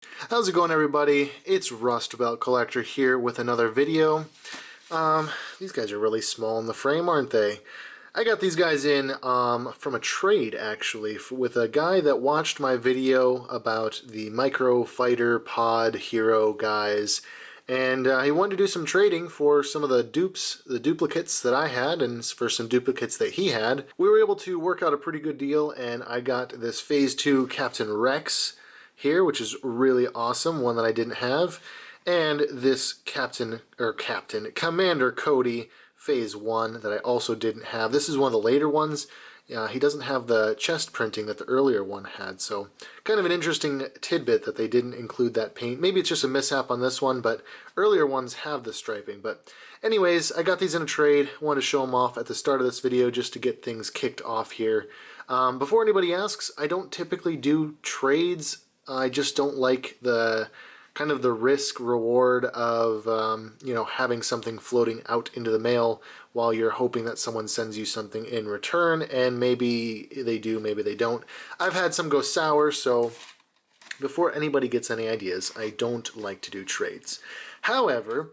How's it going, everybody? It's Rustbelt Collector here with another video. These guys are really small in the frame, aren't they? I got these guys in from a trade, actually, with a guy that watched my video about the Micro Fighter Pod Hero guys, and he wanted to do some trading for some of the duplicates that I had, and for some duplicates that he had. We were able to work out a pretty good deal, and I got this Phase 2 Captain Rex here, which is really awesome, one that I didn't have, and this Commander Cody Phase 1 that I also didn't have. This is one of the later ones. He doesn't have the chest printing that the earlier one had, so kind of an interesting tidbit that they didn't include that paint. Maybe it's just a mishap on this one, but earlier ones have the striping. But anyways, I got these in a trade. I wanted to show them off at the start of this video just to get things kicked off here. Before anybody asks, I don't typically do trades. I just don't like the kind of the risk reward of having something floating out into the mail while you're hoping that someone sends you something in return, and maybe they do, maybe they don't. I've had some go sour, so before anybody gets any ideas, I don't like to do trades. However,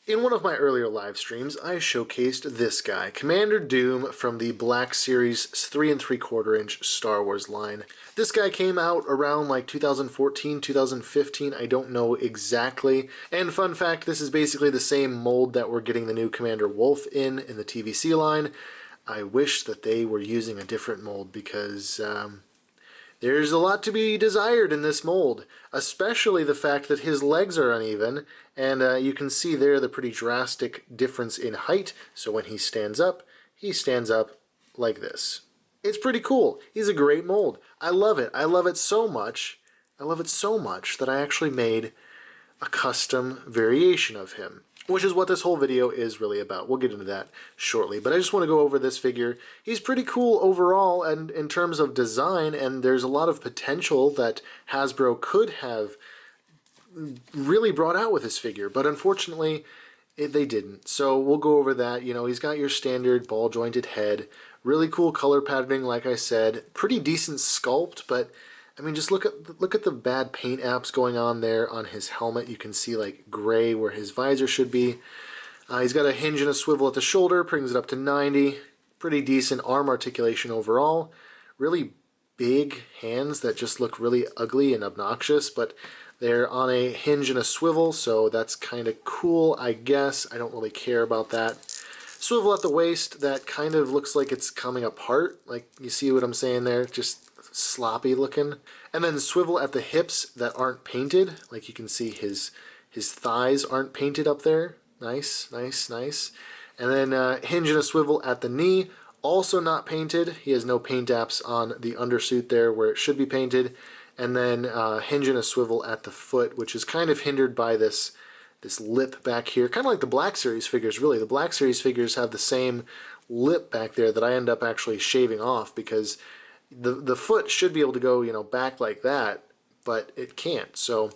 in one of my earlier live streams, I showcased this guy, Commander Doom from the Black Series 3 3/4 inch Star Wars line. This guy came out around like 2014, 2015, I don't know exactly. And fun fact, this is basically the same mold that we're getting the new Commander Wolf in the TVC line. I wish that they were using a different mold because there's a lot to be desired in this mold, especially the fact that his legs are uneven, and you can see there the pretty drastic difference in height. So when he stands up like this. It's pretty cool. He's a great mold. I love it. I love it so much. I love it so much that I actually made a custom variation of him, which is what this whole video is really about. We'll get into that shortly, but I just want to go over this figure. He's pretty cool overall, and in terms of design, and there's a lot of potential that Hasbro could have really brought out with this figure, but unfortunately they didn't. So we'll go over that. You know, he's got your standard ball jointed head, really cool color patterning, like I said, pretty decent sculpt, but I mean, just look at the bad paint apps going on there on his helmet. You can see like gray where his visor should be. He's got a hinge and a swivel at the shoulder, brings it up to 90. Pretty decent arm articulation overall. Really big hands that just look really ugly and obnoxious, but they're on a hinge and a swivel, so that's kind of cool, I guess. I don't really care about that. Swivel at the waist that kind of looks like it's coming apart. Like, you see what I'm saying there? Just sloppy looking. And then swivel at the hips that aren't painted. Like, you can see his thighs aren't painted up there. Nice, nice, nice. And then hinge and a swivel at the knee, also not painted. He has no paint apps on the undersuit there where it should be painted. And then hinge and a swivel at the foot, which is kind of hindered by this lip back here. Kind of like the Black Series figures, really. The Black Series figures have the same lip back there that I end up actually shaving off because the foot should be able to go, you know, back like that, but it can't. So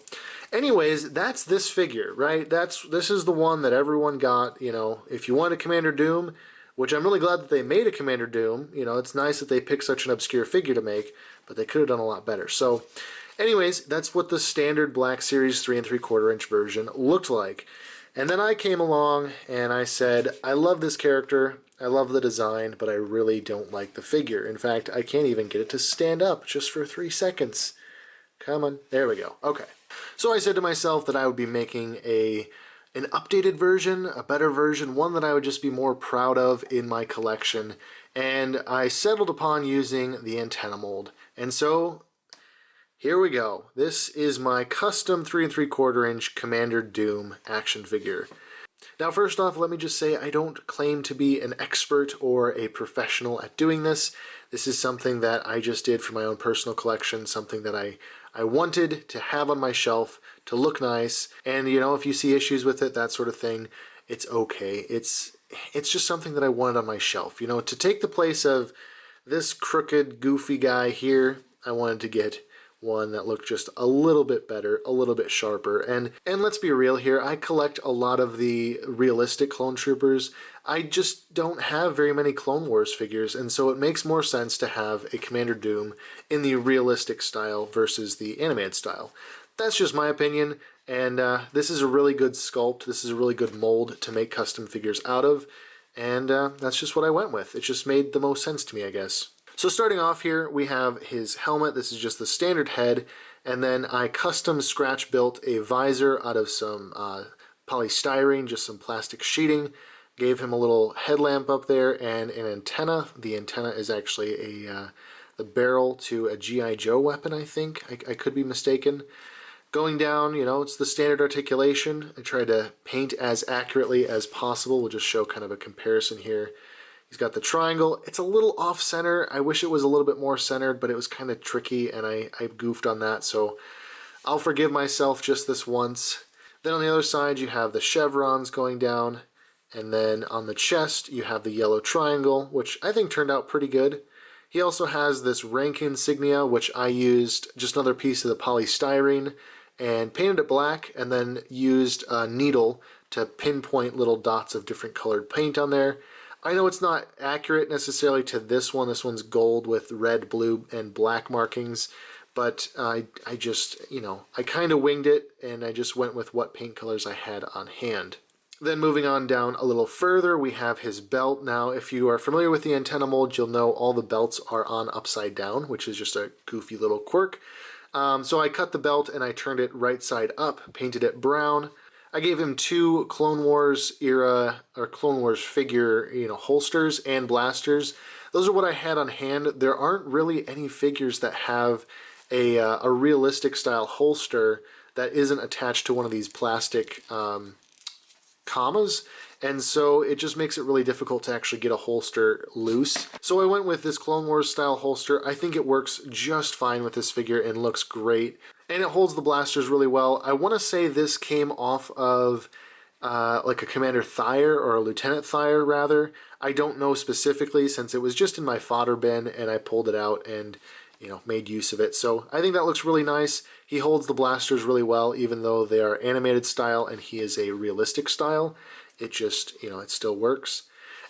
anyways, that's this figure, right? This is the one that everyone got. You know, if you want a Commander Doom, which I'm really glad that they made a Commander Doom. You know, it's nice that they picked such an obscure figure to make, but they could have done a lot better. So anyways, that's what the standard Black Series 3 3/4 inch version looked like. And then I came along and I said, I love this character, I love the design, but I really don't like the figure. In fact, I can't even get it to stand up just for 3 seconds. Come on, there we go. Okay. So I said to myself that I would be making an updated version, a better version, one that I would just be more proud of in my collection. And I settled upon using the antenna mold. And so here we go. This is my custom 3 3/4 inch Commander Doom action figure. Now, first off, let me just say I don't claim to be an expert or a professional at doing this. This is something that I just did for my own personal collection, something that I wanted to have on my shelf to look nice. And, you know, if you see issues with it, that sort of thing, it's okay. It's just something that I wanted on my shelf. You know, to take the place of this crooked, goofy guy here, I wanted to get one that looked just a little bit better, a little bit sharper. And let's be real here, I collect a lot of the realistic Clone Troopers. I just don't have very many Clone Wars figures, and so it makes more sense to have a Commander Doom in the realistic style versus the animated style. That's just my opinion, and this is a really good sculpt. This is a really good mold to make custom figures out of, and that's just what I went with. It just made the most sense to me, I guess. So starting off here, we have his helmet. This is just the standard head, and then I custom scratch built a visor out of some polystyrene, just some plastic sheeting. Gave him a little headlamp up there and an antenna. The antenna is actually the barrel to a G.I. Joe weapon, I think. I could be mistaken. Going down, you know, it's the standard articulation. I tried to paint as accurately as possible. We'll just show kind of a comparison here. He's got the triangle. It's a little off-center. I wish it was a little bit more centered, but it was kind of tricky, and I goofed on that, so I'll forgive myself just this once. Then on the other side, you have the chevrons going down, and then on the chest, you have the yellow triangle, which I think turned out pretty good. He also has this rank insignia, which I used just another piece of the polystyrene and painted it black, and then used a needle to pinpoint little dots of different colored paint on there. I know it's not accurate necessarily to this one. This one's gold with red, blue, and black markings, but I just, you know, I kind of winged it, and I just went with what paint colors I had on hand. Then moving on down a little further, we have his belt. Now, if you are familiar with the antenna mold, you'll know all the belts are on upside down, which is just a goofy little quirk. So I cut the belt and I turned it right side up, painted it brown. I gave him two Clone Wars era, or Clone Wars figure, you know, holsters and blasters. Those are what I had on hand. There aren't really any figures that have a realistic style holster that isn't attached to one of these plastic commas, and so it just makes it really difficult to actually get a holster loose. So I went with this Clone Wars style holster. I think it works just fine with this figure and looks great, and it holds the blasters really well. I want to say this came off of like a Commander Thayer, or a Lieutenant Thayer rather. I don't know specifically, since it was just in my fodder bin and I pulled it out and, you know, made use of it. So I think that looks really nice. He holds the blasters really well, even though they are animated style and he is a realistic style. It just, you know, it still works.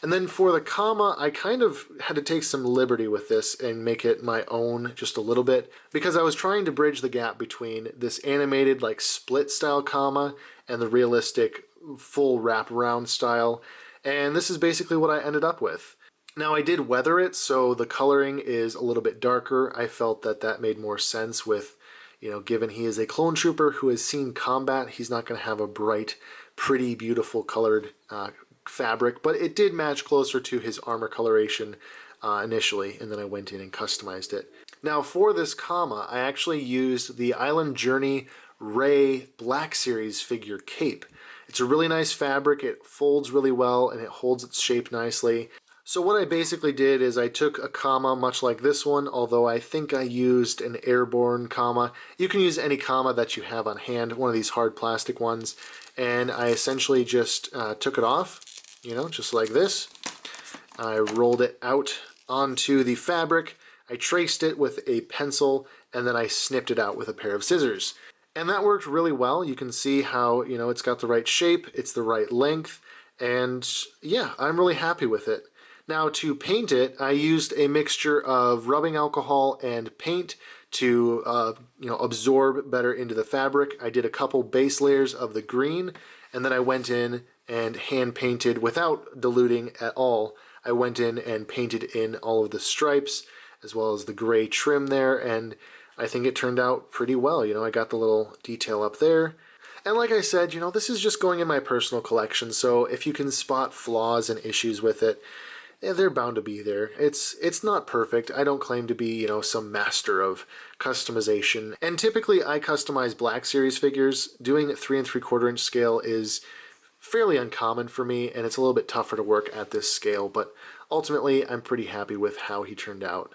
And then for the comma, I kind of had to take some liberty with this and make it my own just a little bit, because I was trying to bridge the gap between this animated, like, split style comma and the realistic full wraparound style. And this is basically what I ended up with. Now, I did weather it, so the coloring is a little bit darker. I felt that that made more sense with, you know, given he is a clone trooper who has seen combat, he's not going to have a bright, pretty, beautiful colored fabric, but it did match closer to his armor coloration initially, and then I went in and customized it. Now, for this comma, I actually used the Island Journey Rey Black Series figure cape. It's a really nice fabric, it folds really well, and it holds its shape nicely. So what I basically did is I took a comma much like this one, although I think I used an airborne comma. You can use any comma that you have on hand, one of these hard plastic ones, and I essentially just took it off, you know, just like this. I rolled it out onto the fabric, I traced it with a pencil, and then I snipped it out with a pair of scissors. And that worked really well. You can see how, you know, it's got the right shape, it's the right length, and yeah, I'm really happy with it. Now, to paint it, I used a mixture of rubbing alcohol and paint to you know, absorb better into the fabric. I did a couple base layers of the green, and then I went in and hand painted without diluting at all. I went in and painted in all of the stripes as well as the gray trim there, and I think it turned out pretty well. You know, I got the little detail up there. And like I said, you know, this is just going in my personal collection, so if you can spot flaws and issues with it, yeah, they're bound to be there. It's not perfect. I don't claim to be, you know, some master of customization. And typically I customize Black Series figures. Doing 3 3/4 inch scale is fairly uncommon for me, and it's a little bit tougher to work at this scale, but ultimately I'm pretty happy with how he turned out.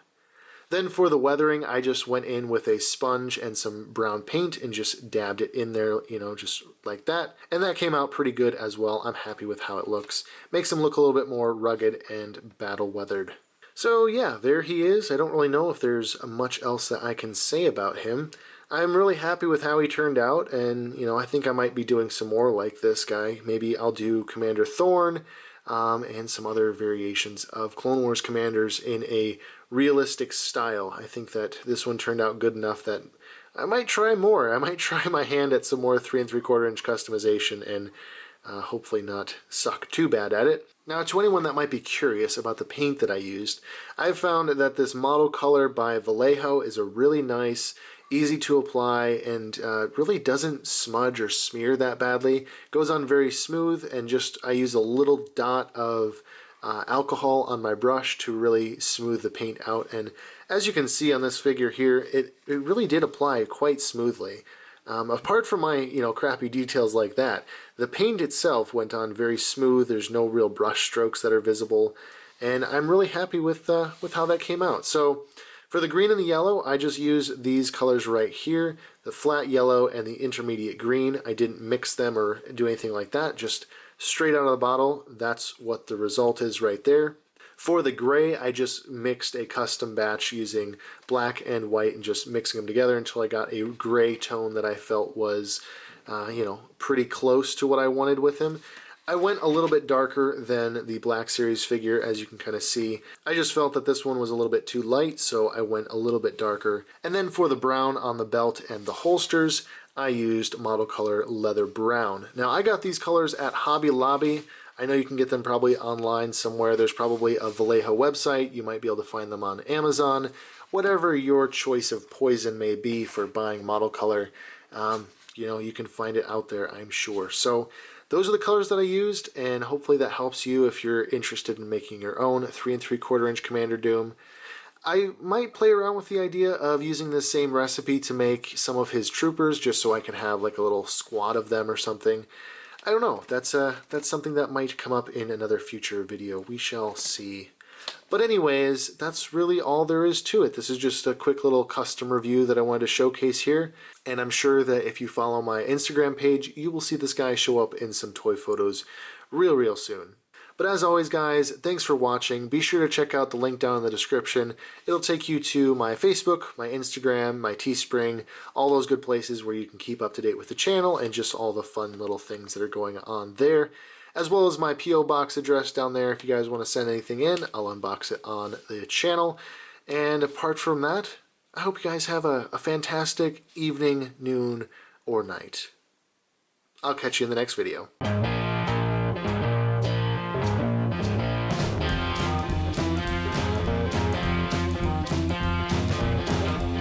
Then for the weathering, I just went in with a sponge and some brown paint and just dabbed it in there, you know, just like that. And that came out pretty good as well. I'm happy with how it looks. Makes him look a little bit more rugged and battle-weathered. So yeah, there he is. I don't really know if there's much else that I can say about him. I'm really happy with how he turned out, and, you know, I think I might be doing some more like this guy. Maybe I'll do Commander Thorn, and some other variations of Clone Wars commanders in a realistic style. I think that this one turned out good enough that I might try more. I might try my hand at some more 3 3/4 inch customization and hopefully not suck too bad at it. Now, to anyone that might be curious about the paint that I used, I've found that this Model Color by Vallejo is a really nice, easy to apply, and really doesn't smudge or smear that badly. Goes on very smooth, and just I use a little dot of alcohol on my brush to really smooth the paint out. And as you can see on this figure here, it really did apply quite smoothly. Apart from my, crappy details like that, the paint itself went on very smooth. There's no real brush strokes that are visible, and I'm really happy with how that came out. So for the green and the yellow, I just used these colors right here, the flat yellow and the intermediate green. I didn't mix them or do anything like that, just straight out of the bottle. That's what the result is right there. For the gray, I just mixed a custom batch using black and white and just mixing them together until I got a gray tone that I felt was, pretty close to what I wanted with him. I went a little bit darker than the Black Series figure, as you can kind of see. I just felt that this one was a little bit too light, so I went a little bit darker. And then for the brown on the belt and the holsters, I used Model Color Leather Brown. Now, I got these colors at Hobby Lobby. I know you can get them probably online somewhere. There's probably a Vallejo website. You might be able to find them on Amazon. Whatever your choice of poison may be for buying Model Color, you can find it out there, I'm sure. So those are the colors that I used, and hopefully that helps you if you're interested in making your own 3 3/4 inch Commander Doom. I might play around with the idea of using this same recipe to make some of his troopers, just so I can have like a little squad of them or something. I don't know. That's something that might come up in another future video. We shall see. But anyways, that's really all there is to it. This is just a quick little custom review that I wanted to showcase here. And I'm sure that if you follow my Instagram page, you will see this guy show up in some toy photos real soon. But as always, guys, thanks for watching. Be sure to check out the link down in the description. It'll take you to my Facebook, my Instagram, my Teespring, all those good places where you can keep up to date with the channel and just all the fun little things that are going on there. As well as my P.O. Box address down there. If you guys want to send anything in, I'll unbox it on the channel. And apart from that, I hope you guys have a fantastic evening, noon, or night. I'll catch you in the next video.